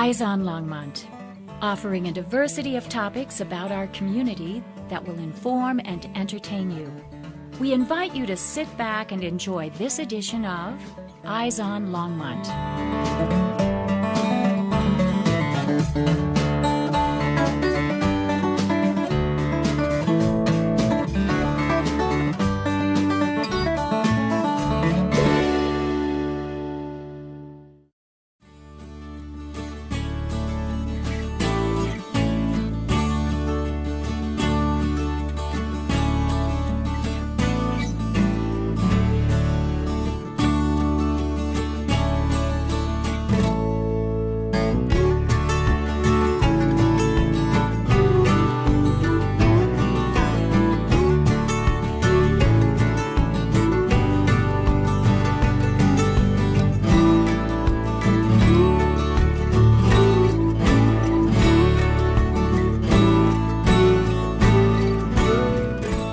Eyes on Longmont, offering a diversity of topics about our community that will inform and entertain you. We invite you to sit back and enjoy this edition of Eyes on Longmont.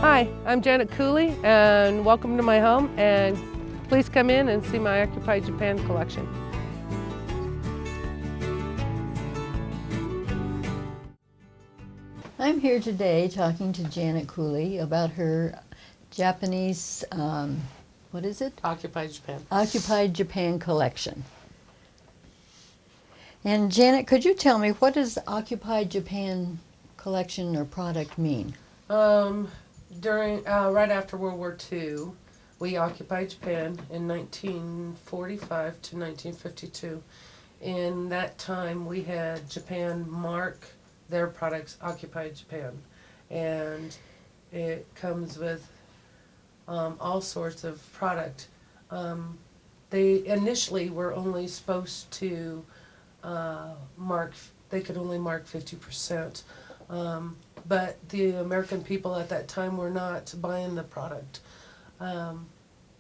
Hi, I'm Janet Cooley, and welcome to my home, and please come in and see my Occupied Japan collection. I'm here today talking to Janet Cooley about her Japanese, what is it? Occupied Japan. Occupied Japan collection. And Janet, could you tell me, what does Occupied Japan collection or product mean? Right after World War II, we occupied Japan in 1945 to 1952. In that time, we had Japan mark their products Occupied Japan, and it comes with all sorts of product. They initially were only supposed to they could only mark 50%. But the American people at that time were not buying the product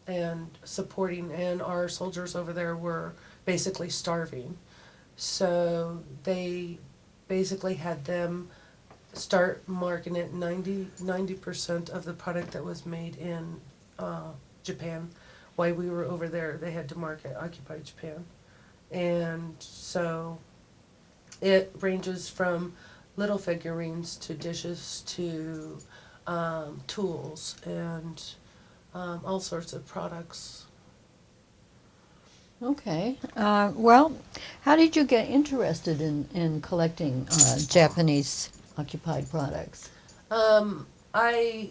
and supporting, and our soldiers over there were basically starving. So they basically had them start marking it 90% of the product that was made in Japan. While we were over there, they had to market Occupied Japan. And so it ranges from little figurines to dishes to tools and all sorts of products. Okay. Well, how did you get interested in collecting Japanese occupied products? I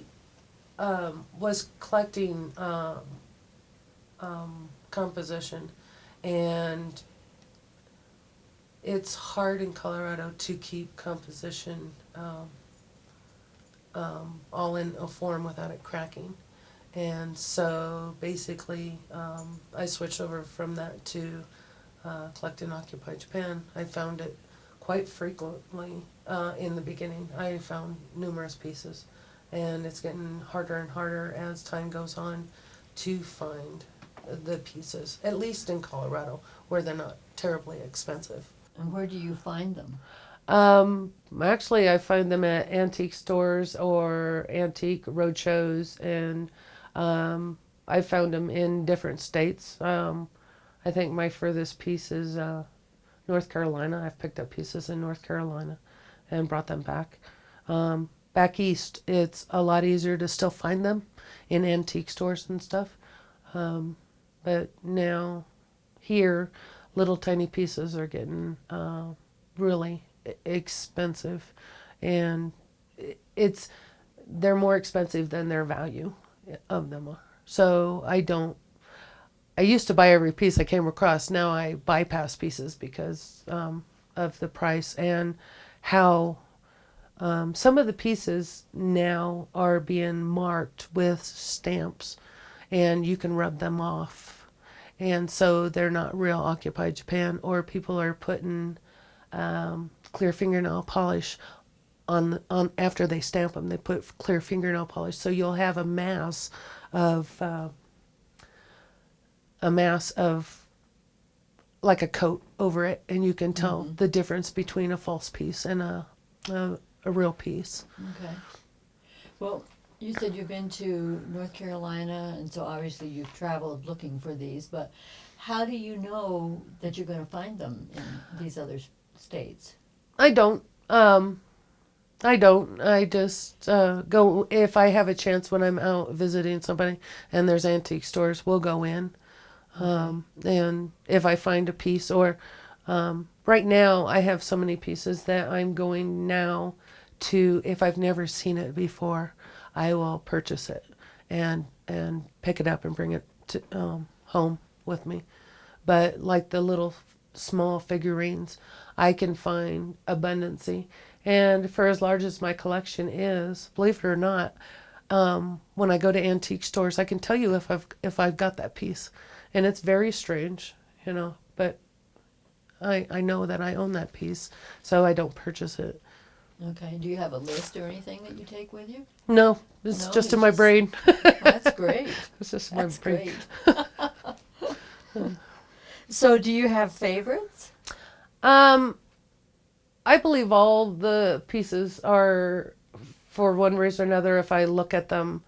was collecting composition, and it's hard in Colorado to keep composition all in a form without it cracking. And so basically I switched over from that to collecting Occupied Japan. I found it quite frequently in the beginning. I found numerous pieces, and it's getting harder and harder as time goes on to find the pieces, at least in Colorado, where they're not terribly expensive. And where do you find them? Actually, I find them at antique stores or antique roadshows, and I found them in different states. I think my furthest piece is North Carolina. I've picked up pieces in North Carolina and brought them back. Back east, it's a lot easier to still find them in antique stores and stuff. But now here, little tiny pieces are getting really expensive, and they're more expensive than their value of them. So I used to buy every piece I came across. Now I bypass pieces because of the price and how some of the pieces now are being marked with stamps, and you can rub them off. And so they're not real Occupied Japan, or people are putting clear fingernail polish on after they stamp them. They put clear fingernail polish, so you'll have a mass of like a coat over it, and you can tell the difference between a false piece and a real piece. Okay. Well, you said you've been to North Carolina, and so obviously you've traveled looking for these, but how do you know that you're going to find them in these other states? I don't. I don't. I just go if I have a chance when I'm out visiting somebody and there's antique stores. We'll go in, and if I find a piece or right now I have so many pieces that I'm going now to if I've never seen it before, I will purchase it and pick it up and bring it to home with me. But like the little small figurines, I can find abundancy. And for as large as my collection is, believe it or not, when I go to antique stores, I can tell you if I've got that piece, and it's very strange, But I know that I own that piece, so I don't purchase it. Okay. Do you have a list or anything that you take with you? No, it's No, just it's in my brain. That's great. It's just in That's my brain. great. So, do you have favorites? I believe all the pieces are, for one reason or another, if I look at them,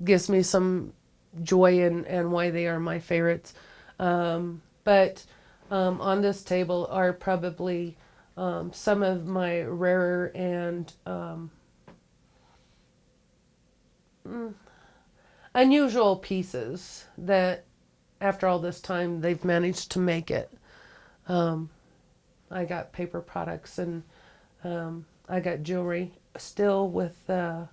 gives me some joy and why they are my favorites. But on this table are probably some of my rarer and unusual pieces that, after all this time, they've managed to make it. I got paper products and I got jewelry still with a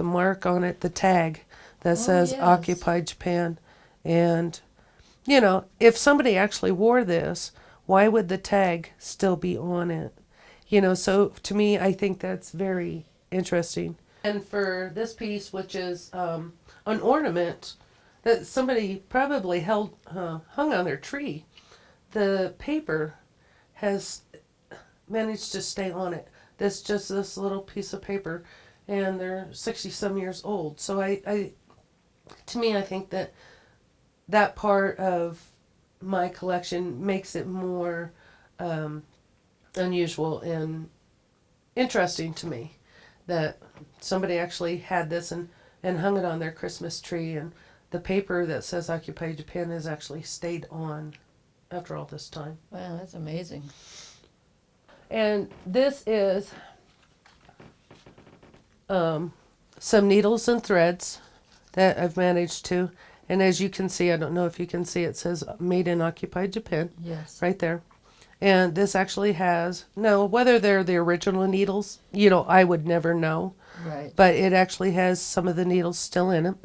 mark on it, the tag that says yes. Occupy Japan. And if somebody actually wore this, why would the tag still be on it? So to me, I think that's very interesting. And for this piece, which is an ornament that somebody probably hung on their tree, the paper has managed to stay on it. This little piece of paper, and they're 60-some years old. So to me, I think that part of my collection makes it more unusual and interesting to me that somebody actually had this and hung it on their Christmas tree, and the paper that says Occupy Japan has actually stayed on after all this time. Wow, that's amazing. And this is some needles and threads that I've managed to, and as you can see, I don't know if you can see, it says Made in Occupied Japan. Yes. Right there. And this actually has, no, whether they're the original needles, I would never know. Right. But it actually has some of the needles still in it.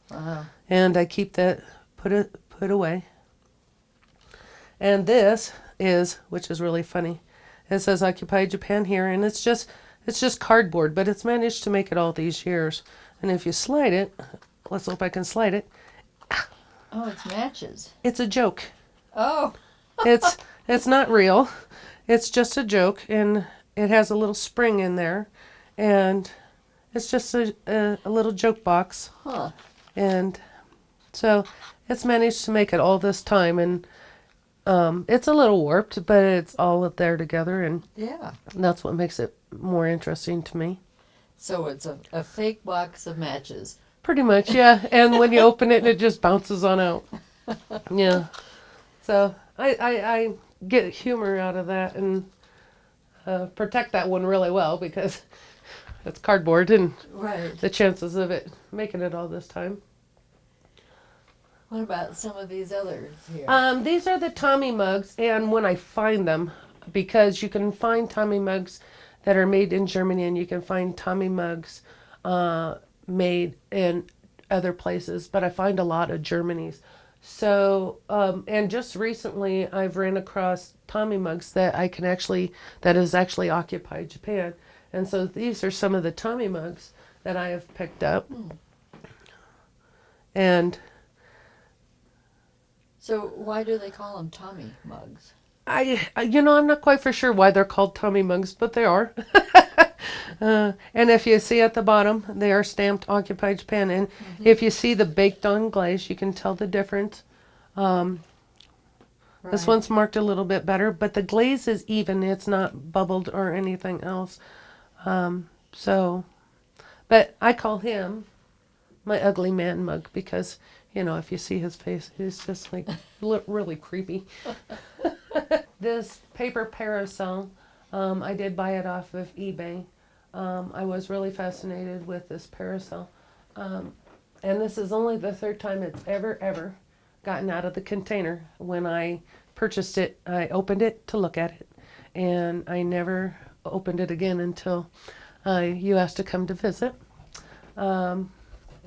Wow. And I keep that put away. And this is, which is really funny, it says Occupy Japan here, and it's just cardboard, but it's managed to make it all these years. And if you slide it, let's hope I can slide it. Oh, it's matches. It's a joke. Oh. It's not real. It's just a joke, and it has a little spring in there, and it's just a little joke box. Huh. And so it's managed to make it all this time, and it's a little warped, but it's all there together, and Yeah. that's what makes it more interesting to me. So it's a fake box of matches. Pretty much, yeah. And when you open it, it just bounces on out. Yeah. So I get humor out of that and protect that one really well because it's cardboard and Right. the chances of it making it all this time. What about some of these others here? These are the Tommy mugs, and when I find them, because you can find Tommy mugs that are made in Germany, and you can find Tommy mugs made in other places, but I find a lot of Germany's. So, and just recently I've ran across Tommy mugs that is actually Occupy Japan. And so these are some of the Tommy mugs that I have picked up. And So why do they call them Tommy mugs? I'm not quite for sure why they're called Tommy mugs, but they are. And if you see at the bottom, they are stamped Occupy Japan. And if you see the baked on glaze, you can tell the difference. This one's marked a little bit better, but the glaze is even. It's not bubbled or anything else. But I call him my ugly man mug because you know, if you see his face, he's just like really creepy. This paper parasol, I did buy it off of eBay. I was really fascinated with this parasol. And this is only the third time it's ever gotten out of the container. When I purchased it, I opened it to look at it, and I never opened it again until you asked to come to visit.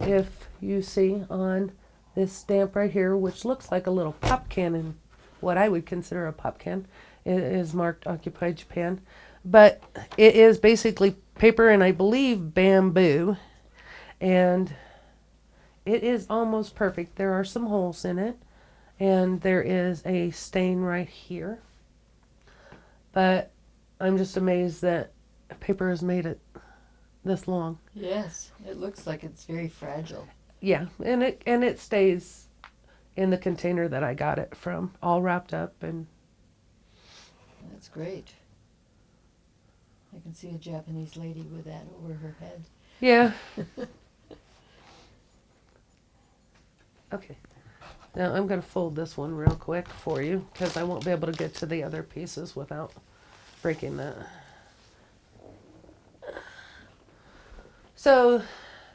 If you see on this stamp right here, which looks like a little pop can, and what I would consider a pop can, it is marked Occupied Japan, but it is basically paper and I believe bamboo, and it is almost perfect. There are some holes in it, and there is a stain right here, but I'm just amazed that paper has made it this long. Yes, it looks like it's very fragile. Yeah, and it stays in the container that I got it from, all wrapped up. And That's great. I can see a Japanese lady with that over her head. yeah. Okay, now I'm going to fold this one real quick for you because I won't be able to get to the other pieces without breaking that. So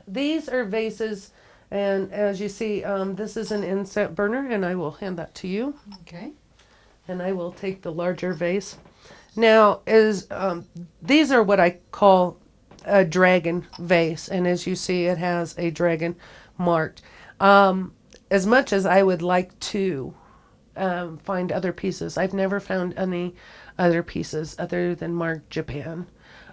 these are vases, and as you see, this is an incense burner, and I will hand that to you. Okay. And I will take the larger vase. Now, these are what I call a dragon vase, and as you see, it has a dragon marked. As much as I would like to find other pieces, I've never found any other pieces other than marked Japan.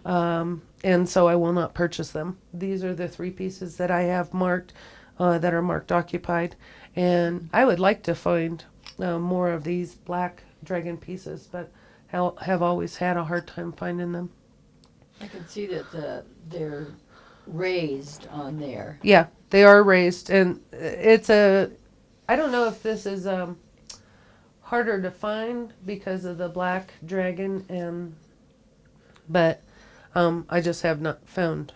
And so I will not purchase them. These are the 3 pieces that I have marked, that are marked occupied. And I would like to find more of these black dragon pieces, but have always had a hard time finding them. I can see that they're raised on there. Yeah, they are raised, and I don't know if this is harder to find because of the black dragon, but I just have not found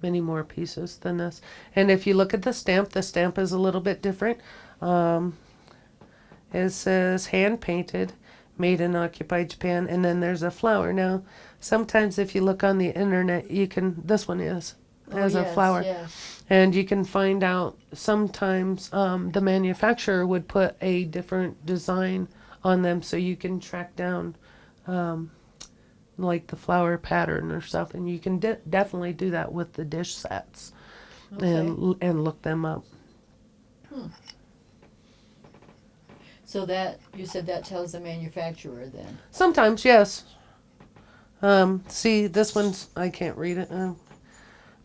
many more pieces than this. And if you look at the stamp is a little bit different. It says hand painted, made in occupied Japan, and then there's a flower. Now, sometimes if you look on the internet, this one has a flower. Yes. And you can find out sometimes the manufacturer would put a different design on them so you can track down like the flower pattern or stuff. And you can definitely do that with the dish sets. Okay. and look them up. So you said that tells the manufacturer then? Sometimes, yes. See, this one's, I can't read it.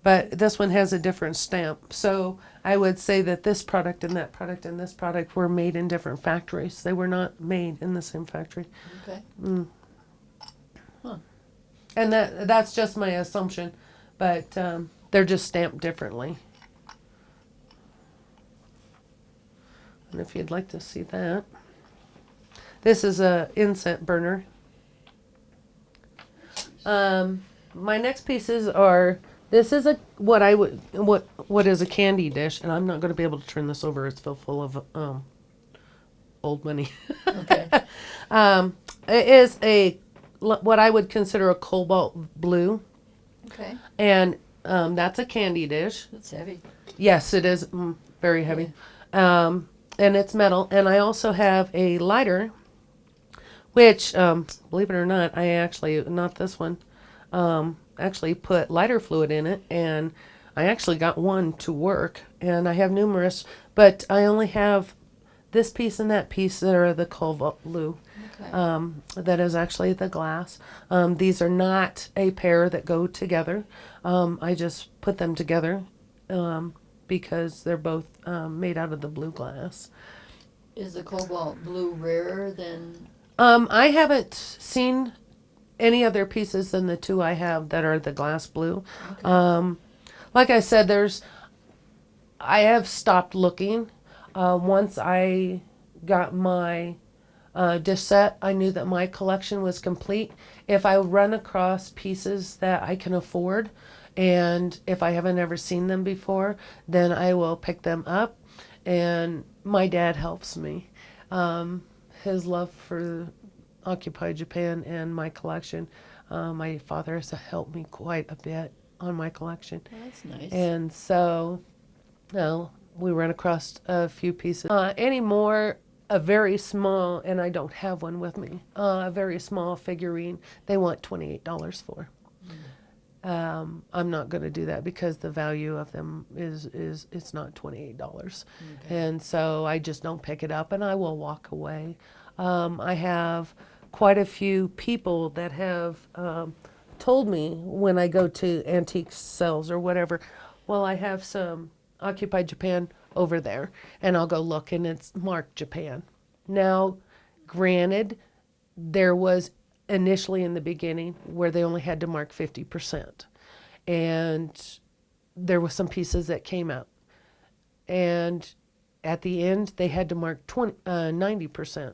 But this one has a different stamp. So I would say that this product and that product and this product were made in different factories. They were not made in the same factory. Okay. Huh. And that's just my assumption. But they're just stamped differently. And if you'd like to see that. This is a incense burner. My next pieces are, this is what is a candy dish, and I'm not going to be able to turn this over. It's full of old money. Okay. It is what I would consider a cobalt blue, Okay. and that's a candy dish. That's heavy. Yes, it is very heavy, and it's metal. And I also have a lighter, which, believe it or not, I actually, not this one, actually put lighter fluid in it, and I actually got one to work, and I have numerous, but I only have this piece and that piece that are the cobalt blue. Okay. That is actually the glass. These are not a pair that go together. I just put them together because they're both made out of the blue glass. Is the cobalt blue rarer than? I haven't seen any other pieces than the 2 I have that are the glass blue. Okay. Like I said, I have stopped looking. Once I got my dish set, I knew that my collection was complete. If I run across pieces that I can afford, and if I haven't ever seen them before, then I will pick them up. And my dad helps me. His love for Occupy Japan and my collection. My father has helped me quite a bit on my collection. Well, that's nice. And so, we ran across a few pieces. Anymore, a very small, and I don't have one with me, a very small figurine, they want $28 for. I'm not going to do that because the value of them is it's not $28. Okay. And so I just don't pick it up and I will walk away. I have quite a few people that have told me when I go to antique sales or whatever, well, I have some Occupy Japan over there, and I'll go look and it's marked Japan. Now, granted, there was initially in the beginning where they only had to mark 50%. And there were some pieces that came out. And at the end, they had to mark 90%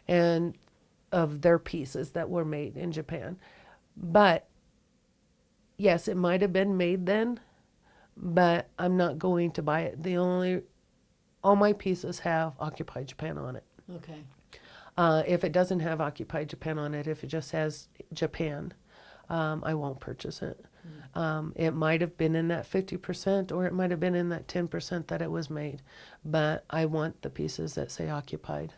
and of their pieces that were made in Japan. But yes, it might have been made then, but I'm not going to buy it. All my pieces have Occupy Japan on it. Okay. If it doesn't have Occupy Japan on it, if it just has Japan, I won't purchase it. It might have been in that 50% or it might have been in that 10% that it was made, but I want the pieces that say occupied.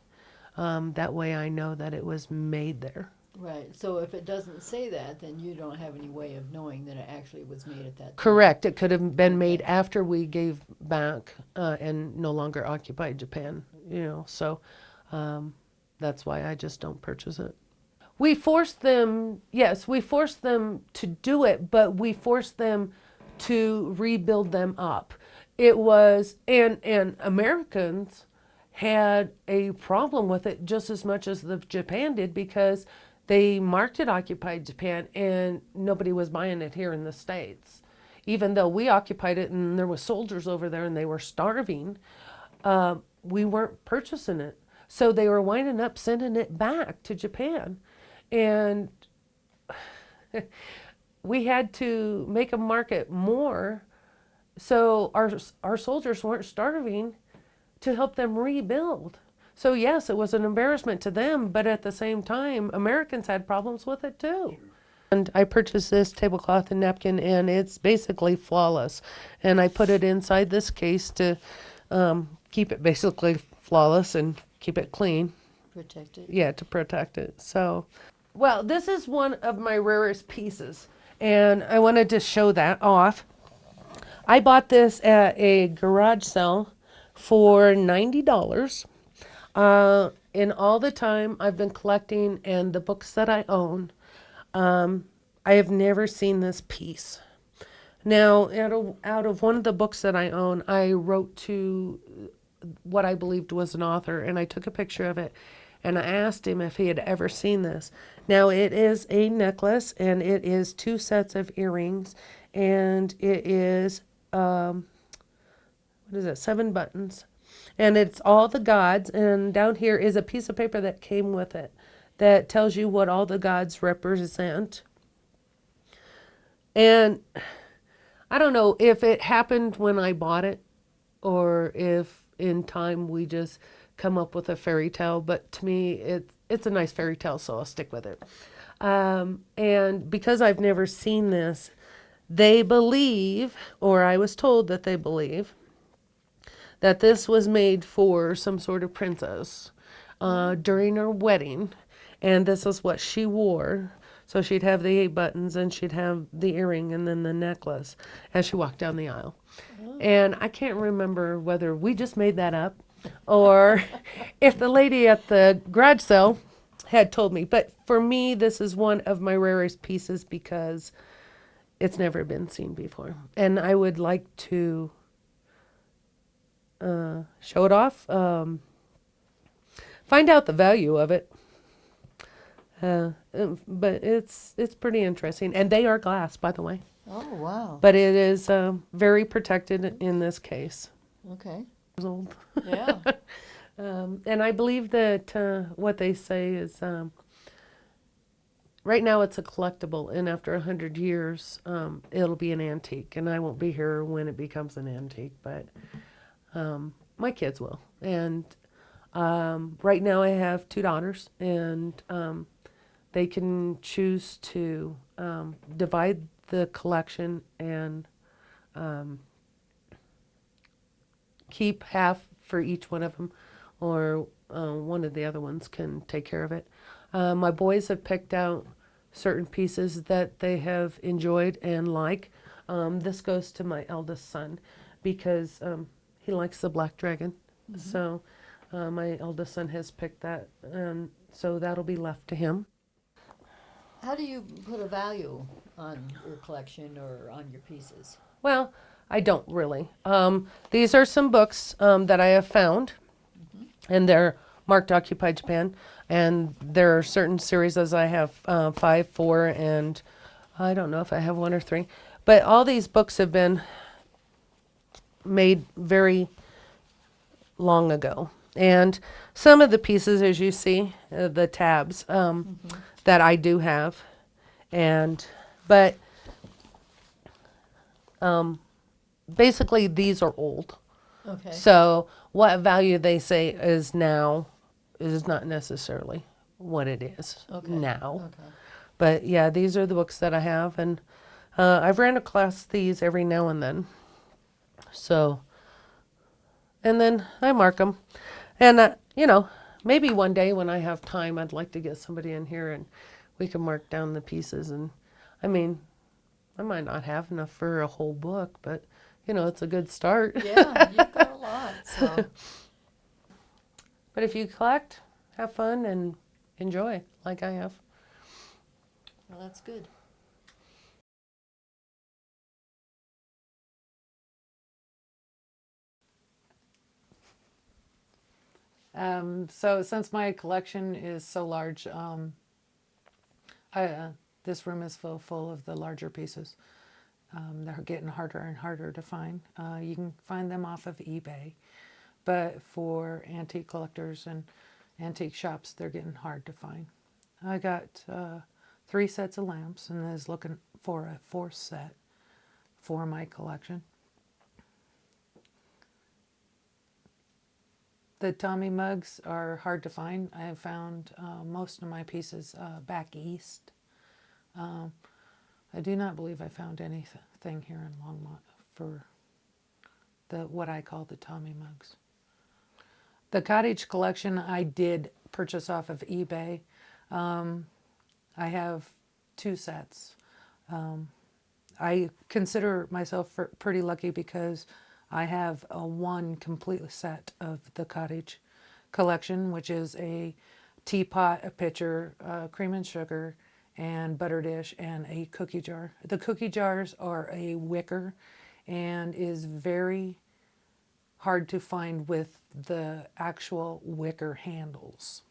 That way I know that it was made there. Right. So if it doesn't say that, then you don't have any way of knowing that it actually was made at that time. Correct. It could have been made after we gave back and no longer occupied Japan, so that's why I just don't purchase it. We forced them, yes, we forced them to do it, but we forced them to rebuild them up. It was, and Americans had a problem with it just as much as the Japan did because they marked it occupied Japan and nobody was buying it here in the States. Even though we occupied it and there were soldiers over there and they were starving, we weren't purchasing it. So they were winding up sending it back to Japan. And we had to make them market more so our soldiers weren't starving to help them rebuild. So yes, it was an embarrassment to them, but at the same time, Americans had problems with it too. And I purchased this tablecloth and napkin, and it's basically flawless. And I put it inside this case to keep it basically flawless and keep it clean. Protect it. Yeah, to protect it. So, well, this is one of my rarest pieces, and I wanted to show that off. I bought this at a garage sale for $90. In all the time I've been collecting and the books that I own, I have never seen this piece. Now, out of one of the books that I own, I wrote to what I believed was an author, and I took a picture of it, and I asked him if he had ever seen this. Now, it is a necklace, and it is 2 sets of earrings, and it is, 7 buttons. And it's all the gods, and down here is a piece of paper that came with it that tells you what all the gods represent. And I don't know if it happened when I bought it or if in time we just come up with a fairy tale, but to me it's a nice fairy tale, so I'll stick with it. And because I've never seen this, they believe, or I was told that they believe, that this was made for some sort of princess during her wedding, and this is what she wore. So she'd have the 8 buttons, and she'd have the earring and then the necklace as she walked down the aisle. Oh. And I can't remember whether we just made that up or if the lady at the garage sale had told me. But for me, this is one of my rarest pieces because it's never been seen before. And I would like to show it off, find out the value of it. But it's pretty interesting, and they are glass, by the way. Oh, wow. But it is very protected in this case. Okay. Old. Yeah. And I believe that what they say is right now it's a collectible, and after 100 years it'll be an antique, and I won't be here when it becomes an antique, but my kids will. And right now I have 2 daughters, and they can choose to divide the collection and keep half for each one of them, or one of the other ones can take care of it. My boys have picked out certain pieces that they have enjoyed and like. This goes to my eldest son because he likes the black dragon. So my eldest son has picked that, and so that'll be left to him. How do you put a value on your collection or on your pieces? Well, I don't really. These are some books that I have found, and they're marked Occupied Japan. And there are certain series, as I have 5, 4, and I don't know if I have 1 or 3. But all these books have been made very long ago. And some of the pieces, as you see, the tabs that I do have, but basically these are old. Okay. So what value they say is now is not necessarily what it is now. Okay. But yeah, these are the books that I have, and I've ran across these every now and then. So, and then I mark them, and maybe one day when I have time, I'd like to get somebody in here and we can mark down the pieces. And I mean, I might not have enough for a whole book, but it's a good start. Yeah, you've got a lot. So But if you collect, have fun and enjoy like I have. well, that's good. So since my collection is so large, this room is full of the larger pieces. They're getting harder and harder to find. You can find them off of eBay, but for antique collectors and antique shops, they're getting hard to find. I got 3 sets of lamps and is looking for a 4th set for my collection. The Tommy mugs are hard to find. I have found most of my pieces back east. I do not believe I found anything here in Longmont for what I call the Tommy mugs. The cottage collection I did purchase off of eBay. I have 2 sets. I consider myself pretty lucky because I have a 1 complete set of the cottage collection, which is a teapot, a pitcher, cream and sugar, and butter dish, and a cookie jar. The cookie jars are a wicker and is very hard to find with the actual wicker handles.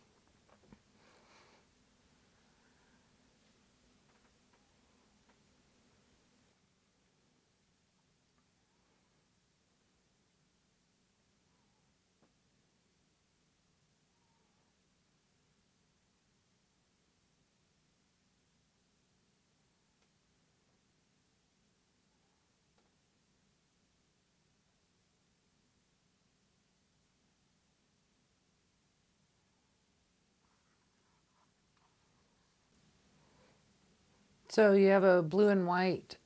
So you have a blue and white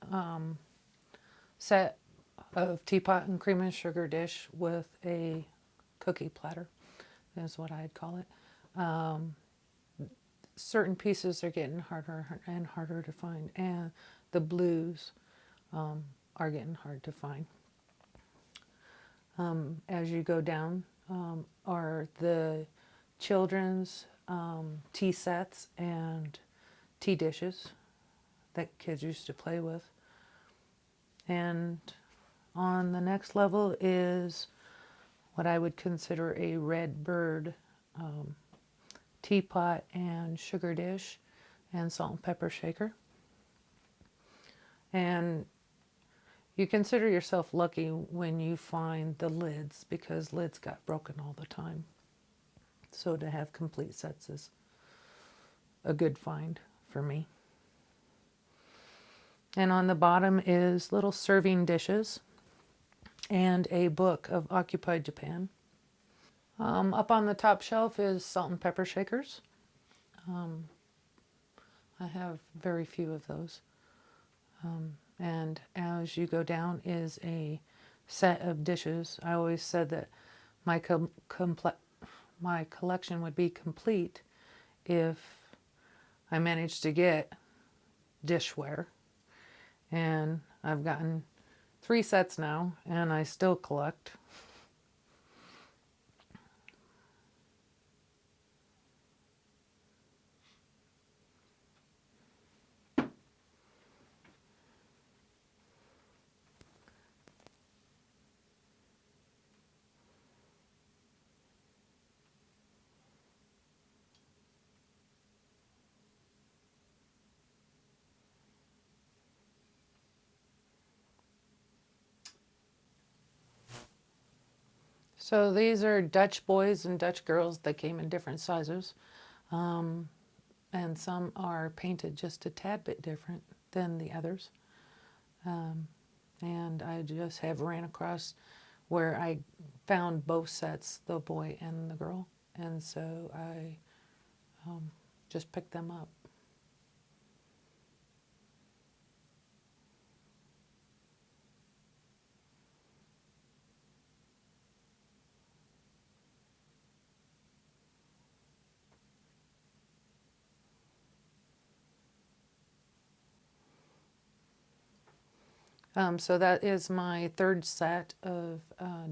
set of teapot and cream and sugar dish with a cookie platter, is what I'd call it. Certain pieces are getting harder and harder to find, and the blues are getting hard to find. As you go down are the children's tea sets and tea dishes that kids used to play with. And on the next level is what I would consider a red bird teapot and sugar dish and salt and pepper shaker. And you consider yourself lucky when you find the lids, because lids got broken all the time. So to have complete sets is a good find for me. And on the bottom is little serving dishes and a book of occupied Japan. Up on the top shelf is salt and pepper shakers. I have very few of those. And as you go down is a set of dishes. I always said that my my collection would be complete if I managed to get dishware. And I've gotten 3 sets now, and I still collect. So these are Dutch boys and Dutch girls that came in different sizes. And some are painted just a tad bit different than the others. And I just have ran across where I found both sets, the boy and the girl. And so I just picked them up. So that is my 3rd set of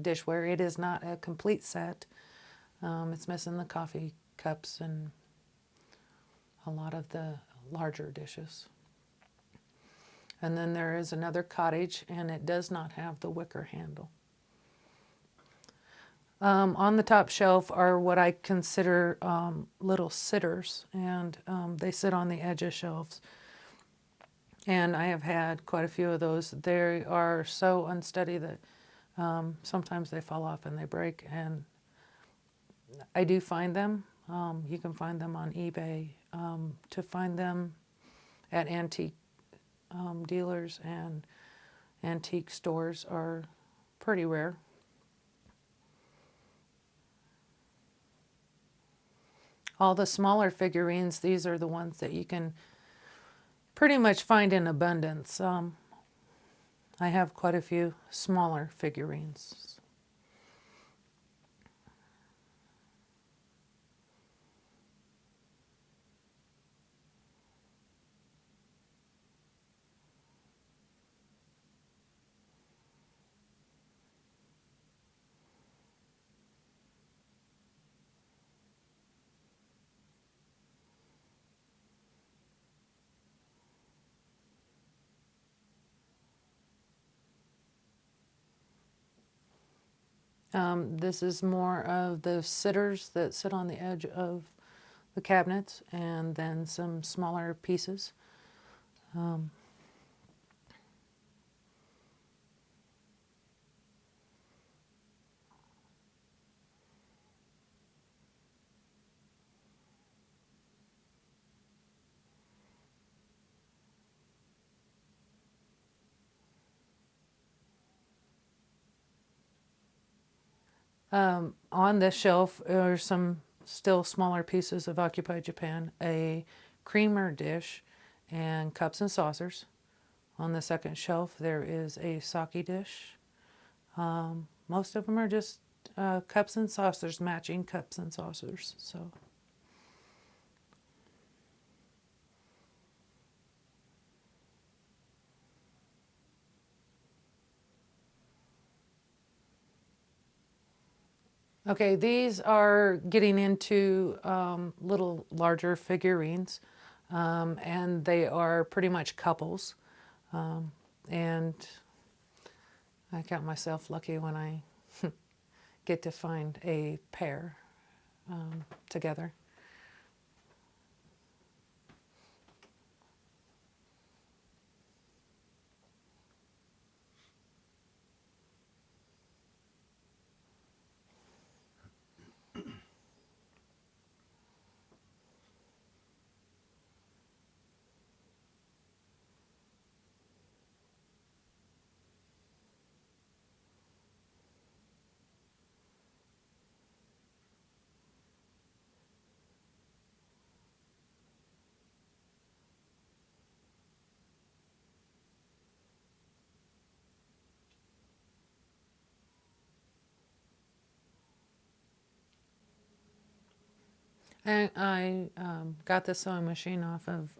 dishware. It is not a complete set. It's missing the coffee cups and a lot of the larger dishes. And then there is another cottage, and it does not have the wicker handle. On the top shelf are what I consider little sitters, and they sit on the edge of shelves. And I have had quite a few of those. They are so unsteady that sometimes they fall off and they break. And I do find them. You can find them on eBay. To find them at antique dealers and antique stores are pretty rare. All the smaller figurines, these are the ones that you can pretty much find in abundance. I have quite a few smaller figurines. This is more of the sitters that sit on the edge of the cabinets, and then some smaller pieces. On this shelf are some still smaller pieces of occupied Japan, a creamer dish, and cups and saucers. On the 2nd shelf there is a sake dish. Most of them are just cups and saucers, matching cups and saucers. So. Okay, these are getting into little larger figurines, and they are pretty much couples. And I count myself lucky when I get to find a pair together. And I got this sewing machine off of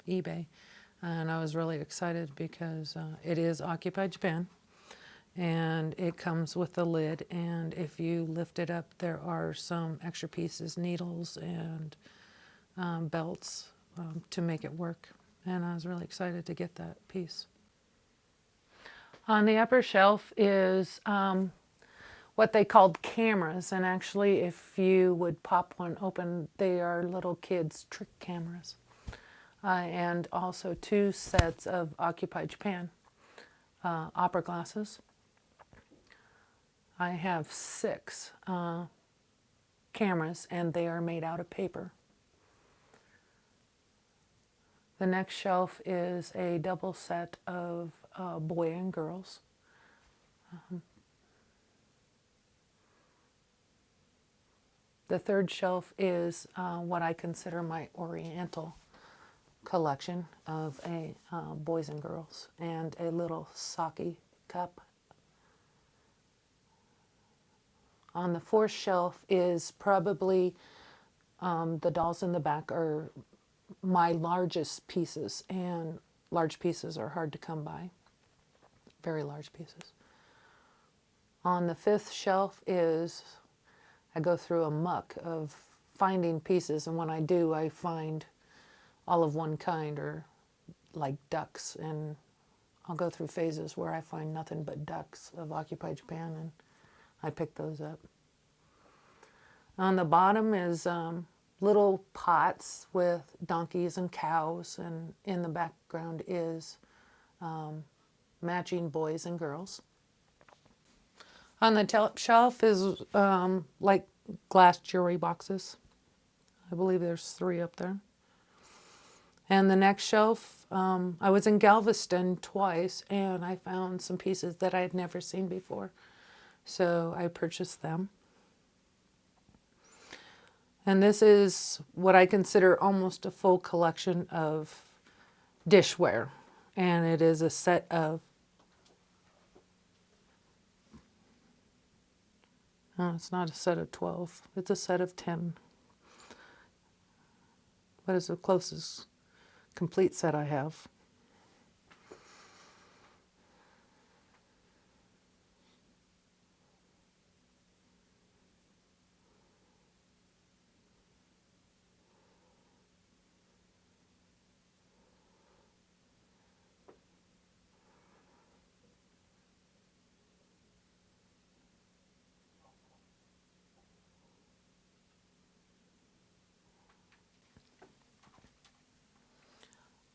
eBay, and I was really excited because it is Occupied Japan, and it comes with a lid, and if you lift it up, there are some extra pieces, needles and belts to make it work, and I was really excited to get that piece. On the upper shelf is what they called cameras, and actually if you would pop one open, they are little kids' trick cameras. And also 2 sets of Occupied Japan opera glasses. I have 6 cameras, and they are made out of paper. The next shelf is a double set of boy and girls. The third shelf is what I consider my Oriental collection of boys and girls, and a little sake cup. On the fourth shelf is probably the dolls in the back are my largest pieces, and large pieces are hard to come by, very large pieces. On the fifth shelf is, I go through a muck of finding pieces, and when I do, I find all of one kind, or like ducks, and I'll go through phases where I find nothing but ducks of Occupied Japan, and I pick those up. On the bottom is little pots with donkeys and cows, and in the background is matching boys and girls. On the top shelf is like glass jewelry boxes. I believe there's 3 up there. And the next shelf, I was in Galveston twice, and I found some pieces that I had never seen before. So I purchased them. And this is what I consider almost a full collection of dishware. And it is a set of, no, it's not a set of 12. It's a set of 10. What is the closest complete set I have?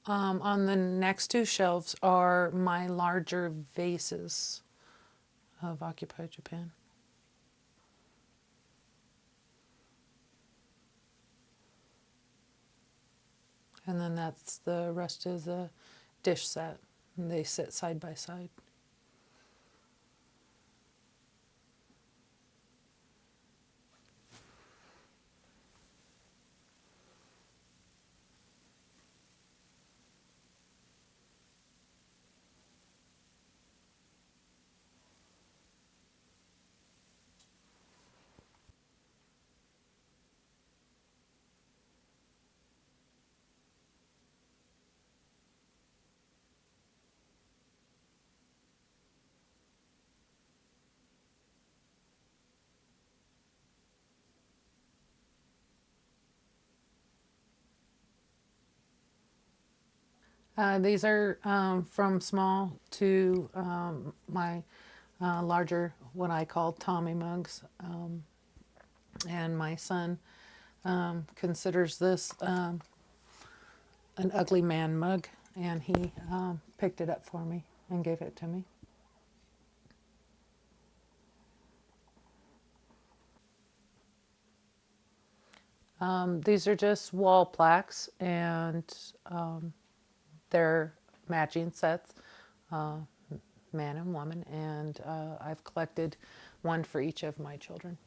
On the next 2 shelves are my larger vases of Occupied Japan. And then that's the rest of the dish set. And they sit side by side. These are from small to my larger, what I call Tommy mugs. And my son considers this an ugly man mug, and he picked it up for me and gave it to me. These are just wall plaques, and they're matching sets, man and woman, and I've collected one for each of my children.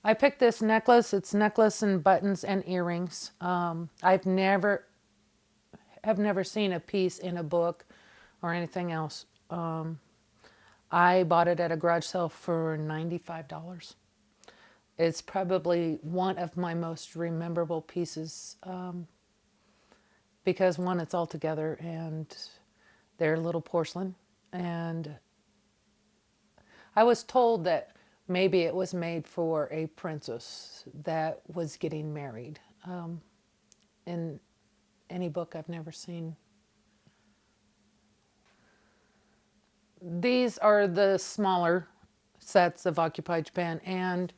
I picked this necklace. It's necklace and buttons and earrings. I've never have never seen a piece in a book or anything else. I bought it at a garage sale for $95. It's probably one of my most rememberable pieces, because one, it's all together and they're little porcelain. And I was told that maybe it was made for a princess that was getting married. In any book I've never seen. These are the smaller sets of Occupy Japan, and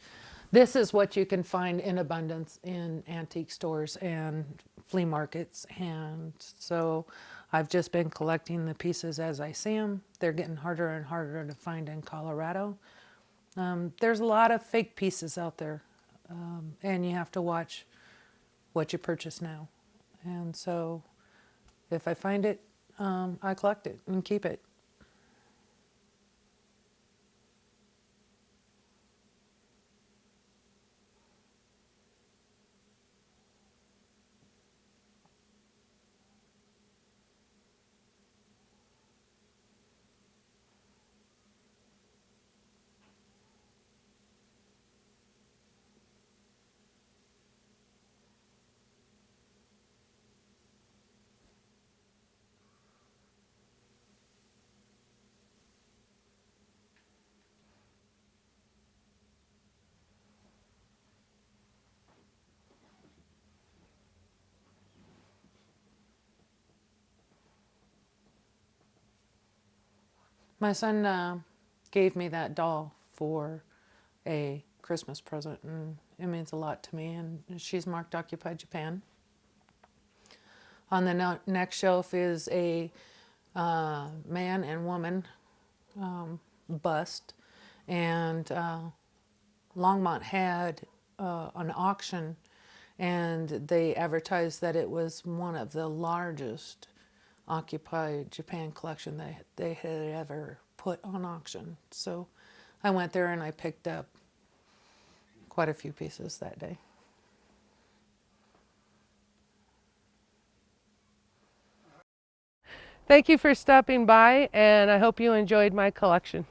this is what you can find in abundance in antique stores and flea markets. And so I've just been collecting the pieces as I see them. They're getting harder and harder to find in Colorado. There's a lot of fake pieces out there, and you have to watch what you purchase now. And so if I find it, I collect it and keep it. My son gave me that doll for a Christmas present, and it means a lot to me. And she's marked Occupy Japan. On the next shelf is a man and woman bust, and Longmont had an auction, and they advertised that it was one of the largest Occupy Japan collection they had ever put on auction. So I went there and I picked up quite a few pieces that day. Thank you for stopping by, and I hope you enjoyed my collection.